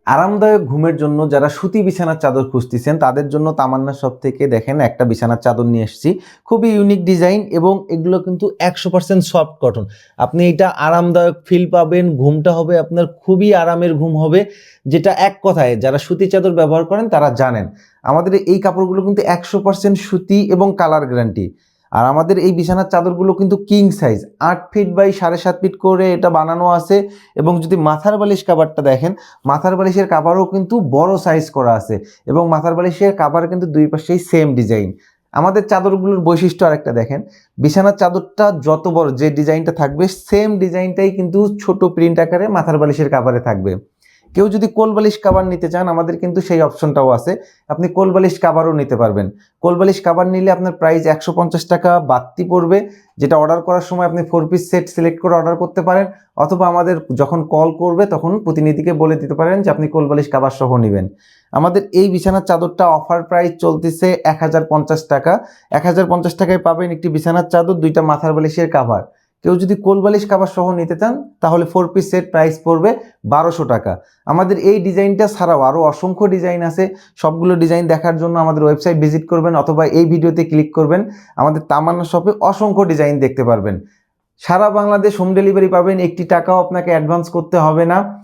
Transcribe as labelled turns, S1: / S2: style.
S1: আরামদায়ক ঘুমের জন্য যারা সুতি বিছানার চাদর খুঁজতেছেন তাদের জন্য তামান্না শপ থেকে দেখেন একটা বিছানার চাদর নিয়ে এসেছি। খুবই ইউনিক ডিজাইন এবং এগুলো কিন্তু 100% সফট কটন। আপনি এটা আরামদায়ক ফিল পাবেন, ঘুমটা হবে আপনার খুবই আরামের ঘুম হবে, যেটা এক কথায় যারা সুতি চাদর ব্যবহার করেন তারা জানেন। আমাদের এই কাপড়গুলো কিন্তু 100% সুতি এবং কালার গ্যারান্টি। আর আমাদের এই বিছানার চাদরগুলো কিন্তু king size 8 feet by 7.5 feet করে এটা বানানো আছে। এবং যদি মাথার বালিশ কাভারটা দেখেন, মাথার বালিশের কাভারও কিন্তু বড় সাইজ করা আছে এবং মাথার বালিশের কাভার কিন্তু দুই পাশেই সেম ডিজাইন। আমাদের চাদরগুলোর বৈশিষ্ট্য আরেকটা দেখেন, বিছানার চাদরটা যত বড় যে ডিজাইনটা থাকবে সেম ডিজাইনটাই কিন্তু ছোট প্রিন্ট আকারে মাথার বালিশের কাভারে থাকবে। কেউ যদি কোল বালিশ কাভার নিতে চান আমাদের কিন্তু সেই অপশনটাও আছে, আপনি কোল বালিশ কাভারও নিতে পারবেন। কোল বালিশ কাভার নিলে আপনার প্রাইস 150 টাকা বাড়তি পড়বে, যেটা অর্ডার করার সময় আপনি 4 পিস সেট সিলেক্ট করে অর্ডার করতে পারেন, অথবা আমাদের যখন কল করবে তখন প্রতিনিধিকে বলে দিতে পারেন যে আপনি কোল বালিশ কাভার সহ নেবেন। আমাদের এই বিছানার চাদরটা অফার প্রাইস চলতেছে 1050 টাকা। 1050 টাকায় পাবেন একটি বিছানার চাদর, 2টা মাথার বালিশের কাভার। কেউ যদি কোল বালিশ কাভার সহ নিতে চান তাহলে 4 পিস সেট প্রাইস পড়বে 1200 টাকা। আমাদের এই ডিজাইনটা ছাড়াও আরও অসংখ্য ডিজাইন আছে। সবগুলো ডিজাইন দেখার জন্য আমাদের ওয়েবসাইট ভিজিট করবেন অথবা এই ভিডিওতে ক্লিক করবেন। আমাদের তামান্না শপে অসংখ্য ডিজাইন দেখতে পারবেন। সারা বাংলাদেশ হোম ডেলিভারি পাবেন, একটি টাকাও আপনাকে অ্যাডভান্স করতে হবে না।